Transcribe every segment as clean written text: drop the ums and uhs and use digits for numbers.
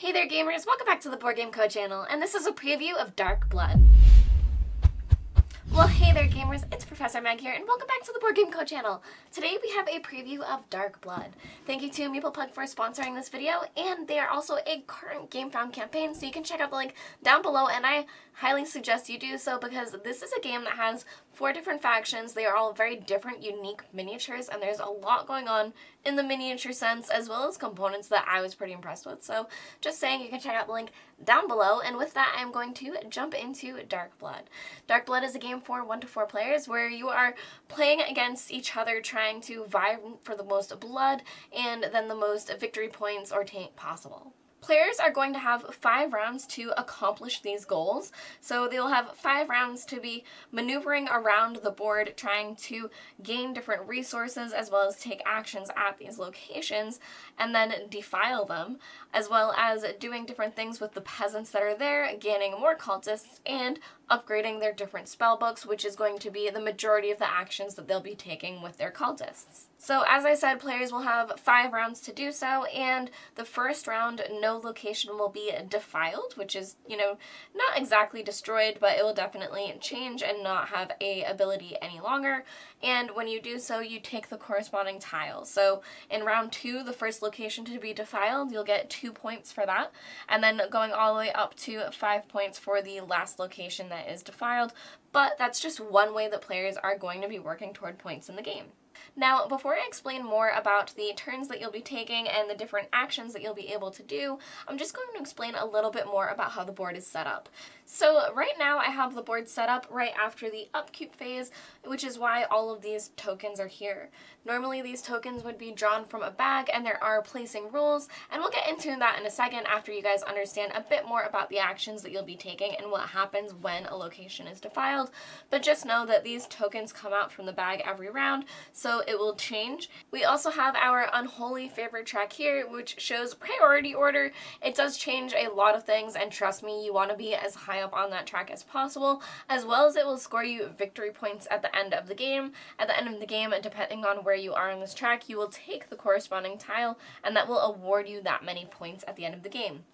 Hey there gamers, welcome back to the Board Game Co channel, and this is a preview of Dark Blood. Well, hey there gamers, it's Professor Meg here, and welcome back to the Board Game Co channel. Today we have a preview of Dark Blood. Thank you to MeeplePug for sponsoring this video, and they are also a current Game Found campaign, so you can check out the link down below, and I highly suggest you do so because this is a game that has 4 different factions. They are all very different, unique miniatures, and there's a lot going on in the miniature sense, as well as components that I was pretty impressed with. So just saying, you can check out the link down below, and with that I'm going to jump into Dark Blood. Dark Blood is a game for 1 to 4 players where you are playing against each other, trying to vie for the most blood and then the most victory points or taint possible. Players are going to have 5 rounds to accomplish these goals, so they'll have 5 rounds to be maneuvering around the board, trying to gain different resources as well as take actions at these locations and then defile them, as well as doing different things with the peasants that are there, gaining more cultists, and upgrading their different spell books, which is going to be the majority of the actions that they'll be taking with their cultists. So as I said, players will have 5 rounds to do so, and the first round, no location will be defiled, which is, not exactly destroyed, but it will definitely change and not have a ability any longer. And when you do so, you take the corresponding tile. So in round 2, the first location to be defiled, you'll get 2 points for that, and then going all the way up to 5 points for the last location that is defiled. But that's just one way that players are going to be working toward points in the game. Now, before I explain more about the turns that you'll be taking and the different actions that you'll be able to do, I'm just going to explain a little bit more about how the board is set up. So right now I have the board set up right after the upkeep phase, which is why all of these tokens are here. Normally these tokens would be drawn from a bag, and there are placing rules, and we'll get into that in a second after you guys understand a bit more about the actions that you'll be taking and what happens when a location is defiled. But just know that these tokens come out from the bag every round, so it will change. We also have our unholy favorite track here, which shows priority order. It does change a lot of things, and trust me, you want to be as high up on that track as possible, as well as it will score you victory points at the end of the game. At the end of the game, depending on where you are on this track, you will take the corresponding tile, and that will award you that many points at the end of the game.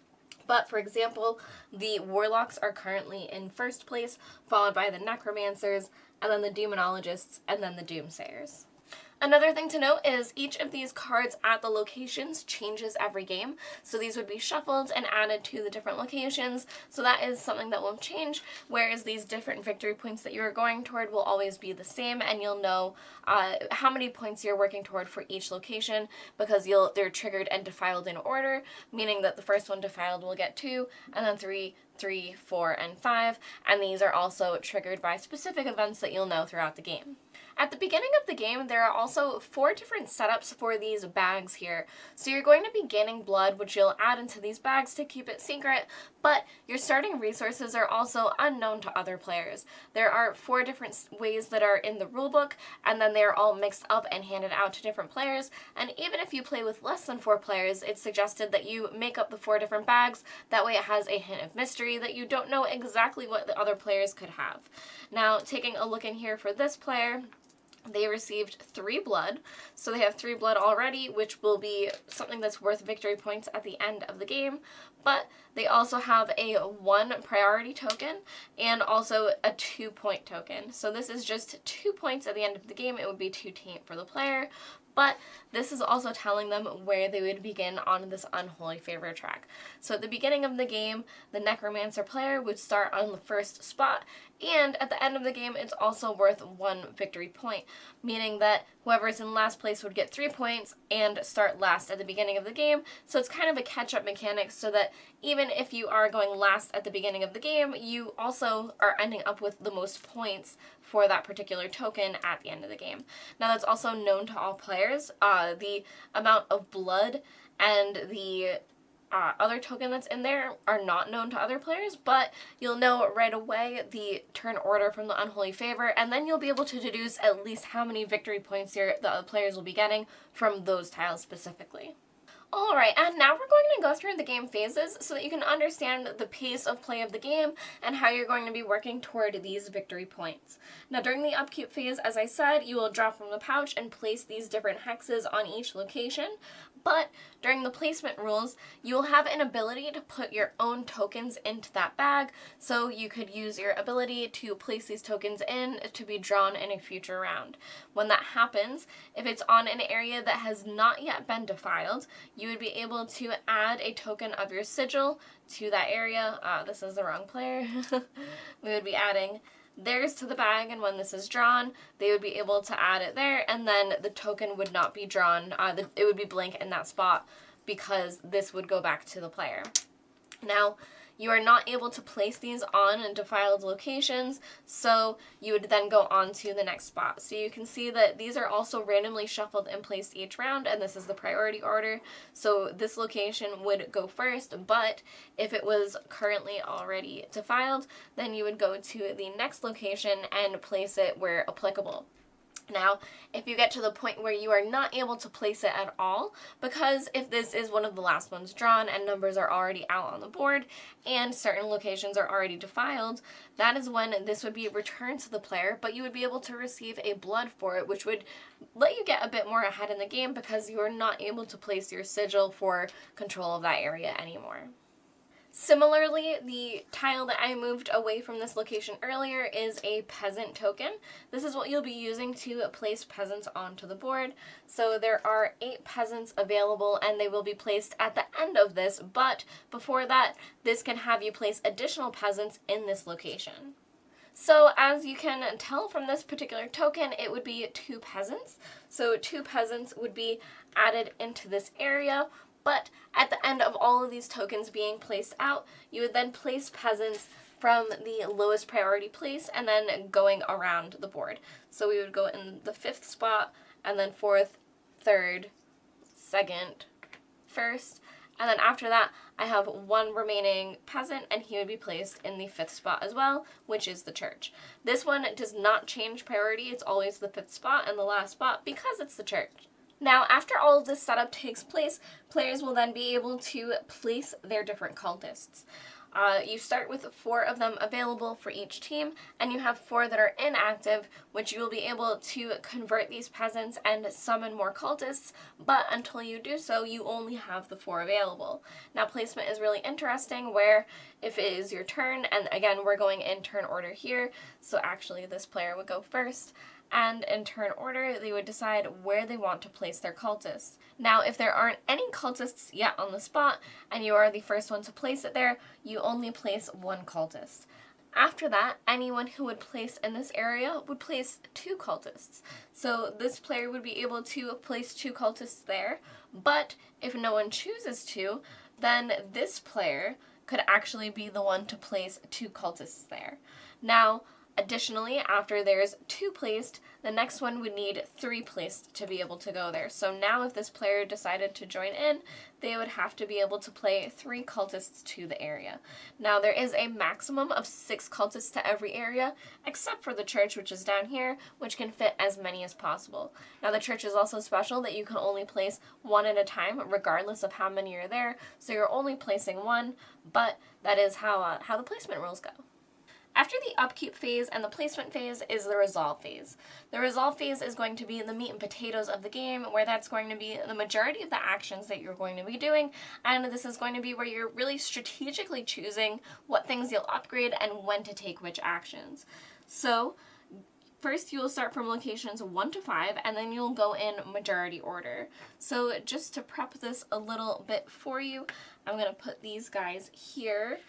But for example, the Warlocks are currently in first place, followed by the Necromancers, and then the Demonologists, and then the Doomsayers. Another thing to note is each of these cards at the locations changes every game. So these would be shuffled and added to the different locations. So that is something that won't change, whereas these different victory points that you're going toward will always be the same, and you'll know how many points you're working toward for each location because they're triggered and defiled in order, meaning that the first one defiled will get 2, and then 3, 4, and 5, and these are also triggered by specific events that you'll know throughout the game. At the beginning of the game, there are also 4 different setups for these bags here. So you're going to be gaining blood, which you'll add into these bags to keep it secret, but your starting resources are also unknown to other players. There are 4 different ways that are in the rulebook, and then they're all mixed up and handed out to different players, and even if you play with less than 4 players, it's suggested that you make up the 4 different bags. That way it has a hint of mystery that you don't know exactly what the other players could have. Now, taking a look in here for this player, they received 3 blood, so they have 3 blood already, which will be something that's worth victory points at the end of the game, but they also have a 1 priority token and also a 2-point token. So this is just 2 points at the end of the game. It would be 2 taint for the player, but this is also telling them where they would begin on this unholy favorite track. So at the beginning of the game, the Necromancer player would start on the first spot, and at the end of the game, it's also worth 1 victory point, meaning that whoever is in last place would get 3 points and start last at the beginning of the game. So it's kind of a catch-up mechanic so that even if you are going last at the beginning of the game, you also are ending up with the most points for that particular token at the end of the game. Now that's also known to all players. The amount of blood and the other token that's in there are not known to other players, but you'll know right away the turn order from the Unholy Favor, and then you'll be able to deduce at least how many victory points the other players will be getting from those tiles specifically. Alright, and now we're going to go through the game phases so that you can understand the pace of play of the game and how you're going to be working toward these victory points. Now during the upkeep phase, as I said, you will draw from the pouch and place these different hexes on each location, But during the placement rules, you will have an ability to put your own tokens into that bag, so you could use your ability to place these tokens in to be drawn in a future round. When that happens, if it's on an area that has not yet been defiled, you would be able to add a token of your sigil to that area. This is the wrong player. We would be adding theirs to the bag, and when this is drawn, they would be able to add it there, and then the token would not be drawn. It would be blank in that spot because this would go back to the player. Now, you are not able to place these on defiled locations, so you would then go on to the next spot. So you can see that these are also randomly shuffled and placed each round, and this is the priority order. So this location would go first, but if it was currently already defiled, then you would go to the next location and place it where applicable. Now, if you get to the point where you are not able to place it at all, because if this is one of the last ones drawn and numbers are already out on the board and certain locations are already defiled, that is when this would be returned to the player, but you would be able to receive a blood for it, which would let you get a bit more ahead in the game because you are not able to place your sigil for control of that area anymore. Similarly, the tile that I moved away from this location earlier is a peasant token. This is what you'll be using to place peasants onto the board. So there are 8 peasants available, and they will be placed at the end of this, but before that, this can have you place additional peasants in this location. So as you can tell from this particular token, it would be 2 peasants. So 2 peasants would be added into this area. But at the end of all of these tokens being placed out, you would then place peasants from the lowest priority place and then going around the board. So we would go in the 5th spot, and then 4th, 3rd, 2nd, 1st, and then after that I have 1 remaining peasant, and he would be placed in the 5th spot as well, which is the church. This one does not change priority, it's always the 5th spot and the last spot because it's the church. Now, after all of this setup takes place, players will then be able to place their different cultists. You start with 4 of them available for each team, and you have 4 that are inactive, which you will be able to convert these peasants and summon more cultists, but until you do so, you only have the 4 available. Now, placement is really interesting, where if it is your turn, and again, we're going in turn order here, so actually this player would go first, and in turn order, they would decide where they want to place their cultists. Now, if there aren't any cultists yet on the spot, and you are the first one to place it there, you only place 1 cultist. After that, anyone who would place in this area would place 2 cultists. So this player would be able to place 2 cultists there, but if no one chooses to, then this player could actually be the one to place 2 cultists there. Now, additionally, after there's 2 placed, the next one would need 3 placed to be able to go there. So now if this player decided to join in, they would have to be able to play 3 cultists to the area. Now there is a maximum of 6 cultists to every area, except for the church, which is down here, which can fit as many as possible. Now the church is also special that you can only place 1 at a time, regardless of how many are there. So you're only placing 1, but that is how the placement rules go. After the upkeep phase and the placement phase is the resolve phase. The resolve phase is going to be the meat and potatoes of the game, where that's going to be the majority of the actions that you're going to be doing, and this is going to be where you're really strategically choosing what things you'll upgrade and when to take which actions. So first, you will start from locations 1 to 5, and then you'll go in majority order. So just to prep this a little bit for you, I'm going to put these guys here,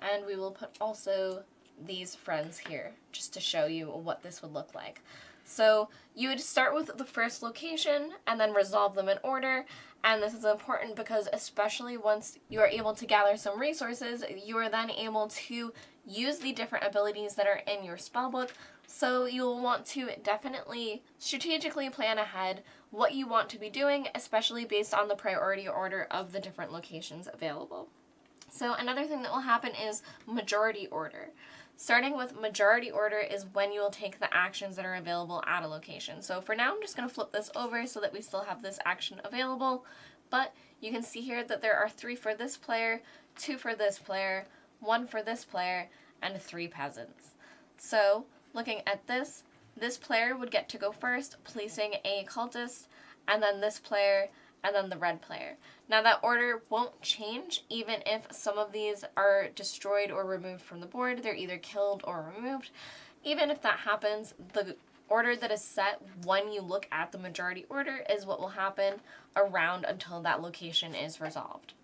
and we will put also these friends here, just to show you what this would look like. So you would start with the first location and then resolve them in order, and this is important because especially once you are able to gather some resources, you are then able to use the different abilities that are in your spellbook. So you'll want to definitely strategically plan ahead what you want to be doing, especially based on the priority order of the different locations available. So another thing that will happen is majority order. Starting with majority order is when you will take the actions that are available at a location. So for now, I'm just going to flip this over so that we still have this action available. But you can see here that there are 3 for this player, 2 for this player, 1 for this player, and 3 peasants. So looking at this player would get to go first, placing a cultist, and then this player, and then the red player. Now that order won't change even if some of these are destroyed or removed from the board. They're either killed or removed. Even if that happens, the order that is set when you look at the majority order is what will happen around until that location is resolved.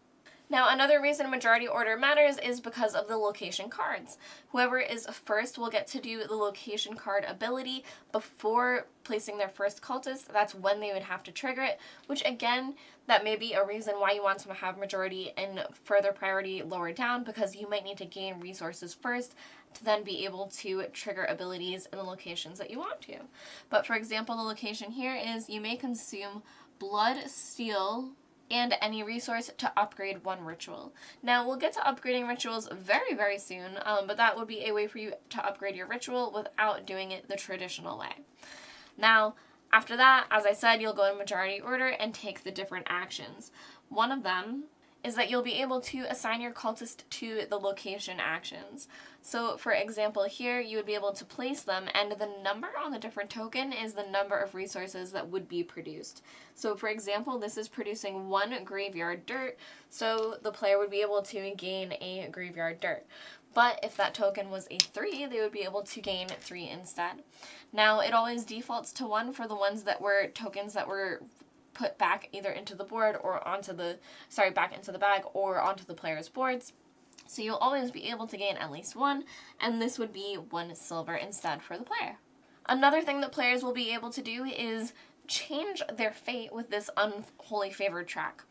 Now, another reason majority order matters is because of the location cards. Whoever is first will get to do the location card ability before placing their first cultist. That's when they would have to trigger it, which again, that may be a reason why you want to have majority and further priority lower down, because you might need to gain resources first to then be able to trigger abilities in the locations that you want to. But for example, the location here is you may consume blood, steel, and any resource to upgrade one ritual. Now, we'll get to upgrading rituals very, very soon, but that would be a way for you to upgrade your ritual without doing it the traditional way. Now, after that, as I said, you'll go in majority order and take the different actions. One of them is that you'll be able to assign your cultist to the location actions. So for example here, you would be able to place them, and the number on the different token is the number of resources that would be produced. So for example, this is producing 1 graveyard dirt, so the player would be able to gain a graveyard dirt. But if that token was a 3, they would be able to gain 3 instead. Now, it always defaults to 1 for the ones that were tokens that were put back either into the board or onto the, back into the bag or onto the player's boards. So you'll always be able to gain at least 1, and this would be 1 silver instead for the player. Another thing that players will be able to do is change their fate with this unholy favored track.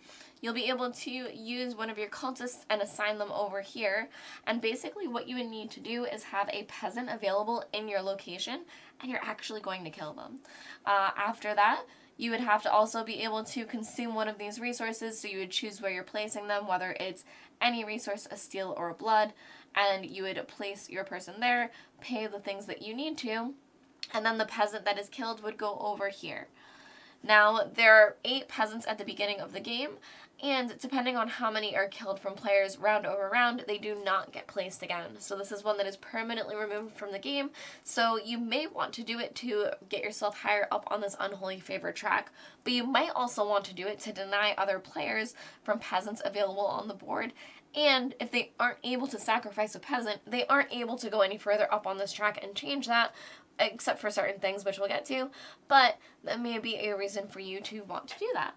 You'll be able to use one of your cultists and assign them over here, and basically what you would need to do is have a peasant available in your location, and you're actually going to kill them. After that, you would have to also be able to consume one of these resources, so you would choose where you're placing them, whether it's any resource, a steel or a blood, and you would place your person there, pay the things that you need to, and then the peasant that is killed would go over here. Now, there are 8 peasants at the beginning of the game, and depending on how many are killed from players round over round, they do not get placed again. So this is one that is permanently removed from the game, so you may want to do it to get yourself higher up on this unholy favor track, but you might also want to do it to deny other players from peasants available on the board. And if they aren't able to sacrifice a peasant, they aren't able to go any further up on this track and change that, except for certain things, which we'll get to, but that may be a reason for you to want to do that.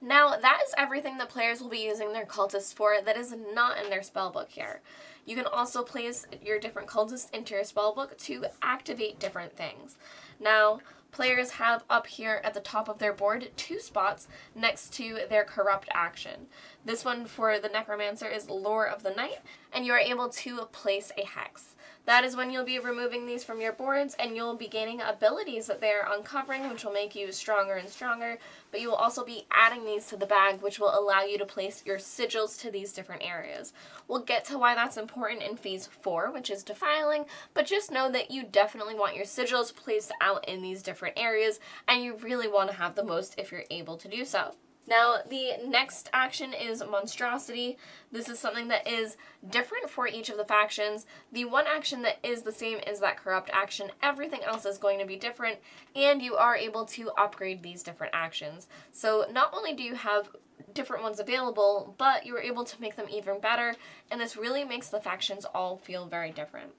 Now, that is everything that players will be using their cultists for that is not in their spellbook here. You can also place your different cultists into your spellbook to activate different things. Now, players have up here at the top of their board 2 spots next to their corrupt action. This one for the Necromancer is Lore of the Night, and you are able to place a hex. That is when you'll be removing these from your boards, and you'll be gaining abilities that they are uncovering, which will make you stronger and stronger, but you will also be adding these to the bag, which will allow you to place your sigils to these different areas. We'll get to why that's important in Phase 4, which is defiling, but just know that you definitely want your sigils placed out in these different areas, and you really want to have the most if you're able to do so. Now, the next action is Monstrosity. This is something that is different for each of the factions. The one action that is the same is that corrupt action. Everything else is going to be different, and you are able to upgrade these different actions. So not only do you have different ones available, but you are able to make them even better, and this really makes the factions all feel very different.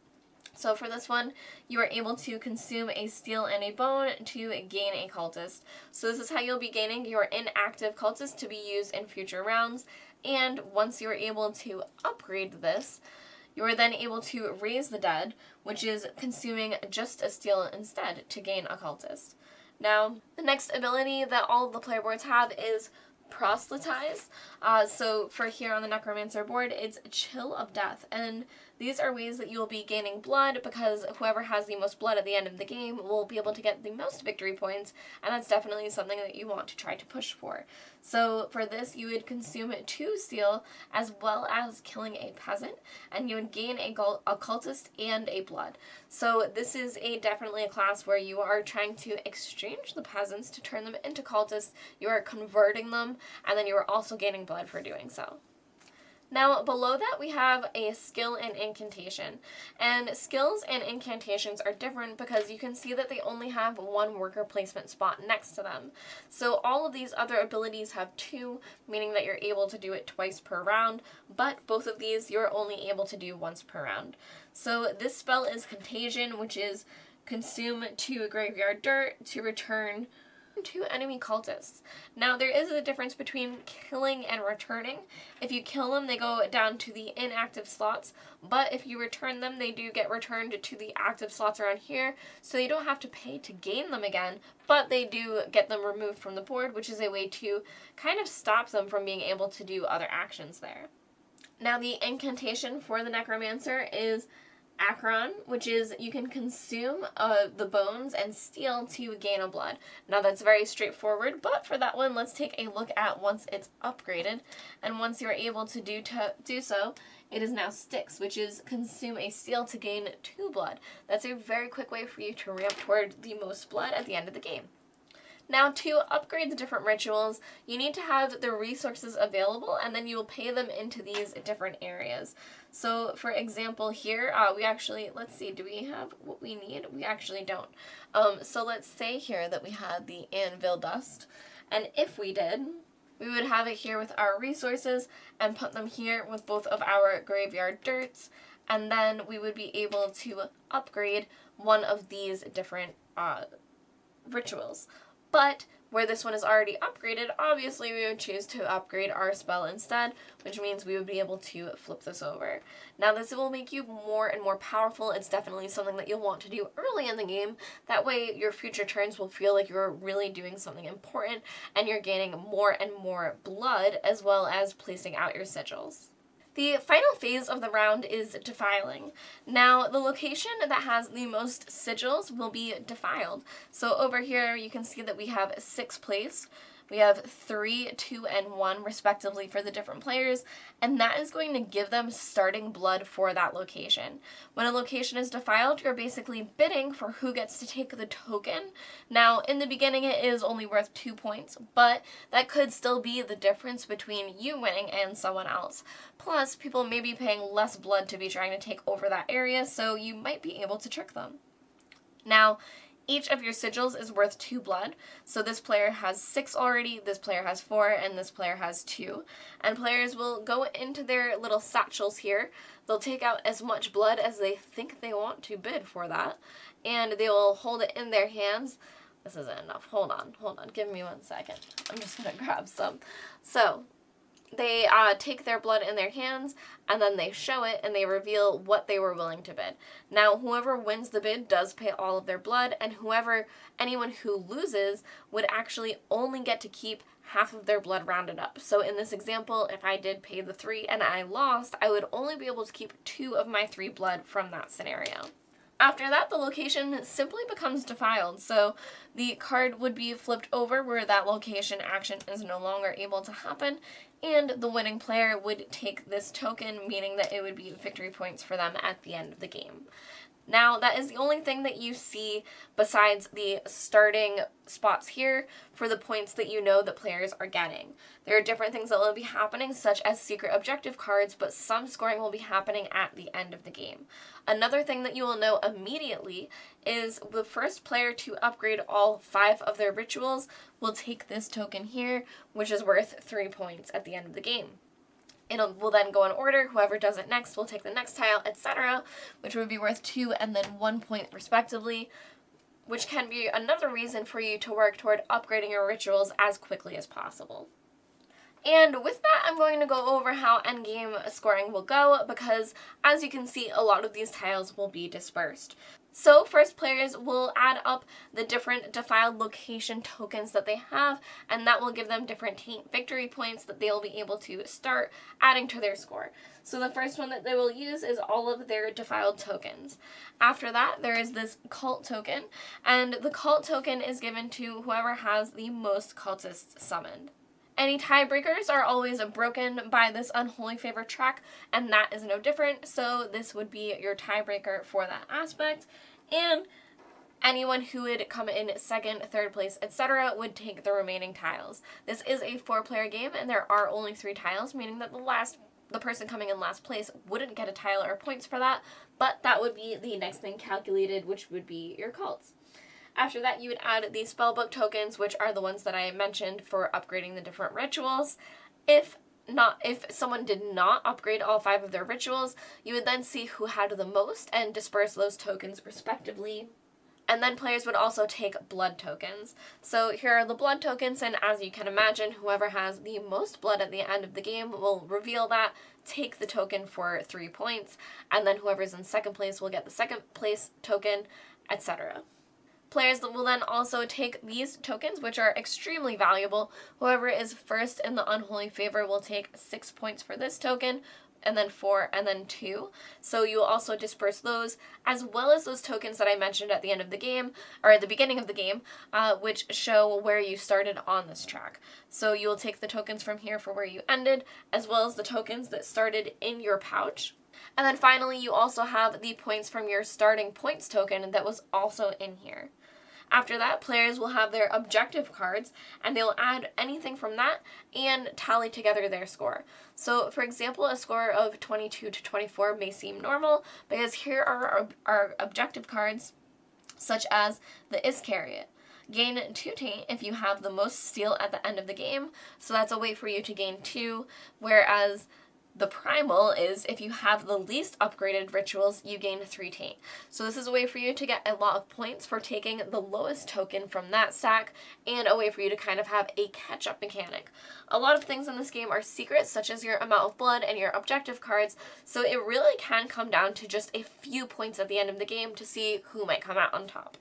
So for this one, you are able to consume a steel and a bone to gain a cultist. So this is how you'll be gaining your inactive cultist to be used in future rounds. And once you're able to upgrade this, you are then able to raise the dead, which is consuming just a steel instead to gain a cultist. Now, the next ability that all of the player boards have is Proselytize. So for here on the Necromancer board, it's Chill of Death, and these are ways that you'll be gaining blood, because whoever has the most blood at the end of the game will be able to get the most victory points, and that's definitely something that you want to try to push for. So for this, you would consume 2 steel as well as killing a peasant, and you would gain a cultist and a blood. So this is definitely a class where you are trying to exchange the peasants to turn them into cultists, you are converting them, and then you are also gaining blood for doing so. Now, below that, we have a skill and incantation. And skills and incantations are different because you can see that they only have one worker placement spot next to them. So all of these other abilities have two, meaning that you're able to do it twice per round, but both of these you're only able to do once per round. So this spell is Contagion, which is consume 2 graveyard dirt to return 2 enemy cultists. Now, there is a difference between killing and returning. If you kill them, they go down to the inactive slots, but if you return them, they do get returned to the active slots around here, so you don't have to pay to gain them again, but they do get them removed from the board, which is a way to kind of stop them from being able to do other actions there. Now, the incantation for the Necromancer is Akron, which is you can consume the bones and steal to gain a blood. Now that's very straightforward, but for that one, let's take a look at once it's upgraded. And once you're able to do so, it is now Styx, which is consume a steal to gain 2 blood. That's a very quick way for you to ramp toward the most blood at the end of the game. Now, to upgrade the different rituals, you need to have the resources available, and then you will pay them into these different areas. So, for example, here, we actually, let's see, do we have what we need? We actually don't. So let's say here that we had the anvil dust, and if we did, we would have it here with our resources and put them here with both of our graveyard dirts, and then we would be able to upgrade one of these different rituals. But where this one is already upgraded, obviously we would choose to upgrade our spell instead, which means we would be able to flip this over. Now, this will make you more and more powerful. It's definitely something that you'll want to do early in the game. That way your future turns will feel like you're really doing something important and you're gaining more and more blood, as well as placing out your sigils. The final phase of the round is defiling. Now, the location that has the most sigils will be defiled. So over here, you can see that we have 6 placed. We have 3, 2, and 1 respectively for the different players, and that is going to give them starting blood for that location. When a location is defiled, you're basically bidding for who gets to take the token. Now, in the beginning, it is only worth 2 points, but that could still be the difference between you winning and someone else. Plus, people may be paying less blood to be trying to take over that area, so you might be able to trick them. Now, each of your sigils is worth 2 blood, so this player has 6 already, this player has 4, and this player has 2. And players will go into their little satchels here, they'll take out as much blood as they think they want to bid for that, and they will hold it in their hands. This isn't enough, hold on, give me 1 second. I'm just gonna grab some. So, they take their blood in their hands, and then they show it, and they reveal what they were willing to bid. Now, whoever wins the bid does pay all of their blood, and anyone who loses would actually only get to keep half of their blood rounded up. So in this example, if I did pay the 3 and I lost, I would only be able to keep 2 of my 3 blood from that scenario. After that, the location simply becomes defiled, so the card would be flipped over where that location action is no longer able to happen, and the winning player would take this token, meaning that it would be victory points for them at the end of the game. Now, that is the only thing that you see besides the starting spots here for the points that you know that players are getting. There are different things that will be happening, such as secret objective cards, but some scoring will be happening at the end of the game. Another thing that you will know immediately is the first player to upgrade all 5 of their rituals will take this token here, which is worth 3 points at the end of the game. It will then go in order. Whoever does it next will take the next tile, etc., which would be worth 2 and then 1 point respectively, which can be another reason for you to work toward upgrading your rituals as quickly as possible. And with that, I'm going to go over how endgame scoring will go, because as you can see, a lot of these tiles will be dispersed. So first players will add up the different defiled location tokens that they have, and that will give them different Taint victory points that they'll be able to start adding to their score. So the first one that they will use is all of their defiled tokens. After that, there is this cult token, and the cult token is given to whoever has the most cultists summoned. Any tiebreakers are always broken by this unholy favor track, and that is no different, so this would be your tiebreaker for that aspect, and anyone who would come in 2nd, 3rd place, etc. would take the remaining tiles. This is a 4-player game, and there are only 3 tiles, meaning that the last the person coming in last place wouldn't get a tile or points for that, but that would be the next thing calculated, which would be your cults. After that, you would add the spellbook tokens, which are the ones that I mentioned for upgrading the different rituals. If someone did not upgrade all 5 of their rituals, you would then see who had the most and disperse those tokens respectively. And then players would also take blood tokens. So here are the blood tokens, and as you can imagine, whoever has the most blood at the end of the game will reveal that, take the token for 3 points, and then whoever's in second place will get the second place token, etc. Players will then also take these tokens, which are extremely valuable. Whoever is first in the unholy favor will take 6 points for this token, and then 4, and then 2. So you will also disperse those, as well as those tokens that I mentioned at the end of the game, or at the beginning of the game, which show where you started on this track. So you will take the tokens from here for where you ended, as well as the tokens that started in your pouch. And then finally, you also have the points from your starting points token that was also in here. After that, players will have their objective cards, and they'll add anything from that and tally together their score. So, for example, a score of 22 to 24 may seem normal, because here are our objective cards, such as the Iscariot. Gain 2 Taint if you have the most steel at the end of the game, so that's a way for you to gain 2, whereas the primal is if you have the least upgraded rituals, you gain 3 Taint. So this is a way for you to get a lot of points for taking the lowest token from that stack, and a way for you to kind of have a catch-up mechanic. A lot of things in this game are secrets, such as your amount of blood and your objective cards, so it really can come down to just a few points at the end of the game to see who might come out on top.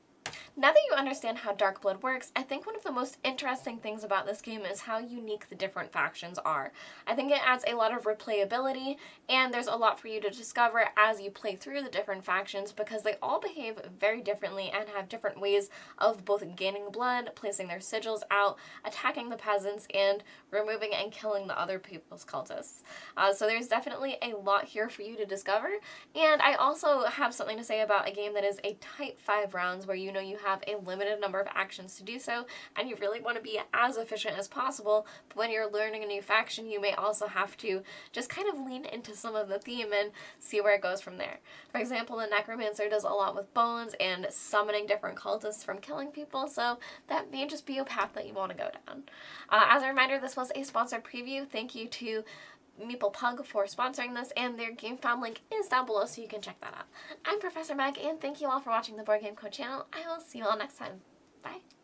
Now that you understand how Dark Blood works, I think one of the most interesting things about this game is how unique the different factions are. I think it adds a lot of replayability, and there's a lot for you to discover as you play through the different factions, because they all behave very differently and have different ways of both gaining blood, placing their sigils out, attacking the peasants, and removing and killing the other people's cultists. So there's definitely a lot here for you to discover, and I also have something to say about a game that is a tight 5 rounds where you know you have a limited number of actions to do so, and you really want to be as efficient as possible, but when you're learning a new faction, you may also have to just kind of lean into some of the theme and see where it goes from there. For example, the Necromancer does a lot with bones and summoning different cultists from killing people, so that may just be a path that you want to go down. As a reminder, this was a sponsored preview. Thank you to Meeple Pug for sponsoring this, and their GameFound link is down below, so you can check that out. I'm Professor Meg, and thank you all for watching the Board Game Code channel. I will see you all next time. Bye!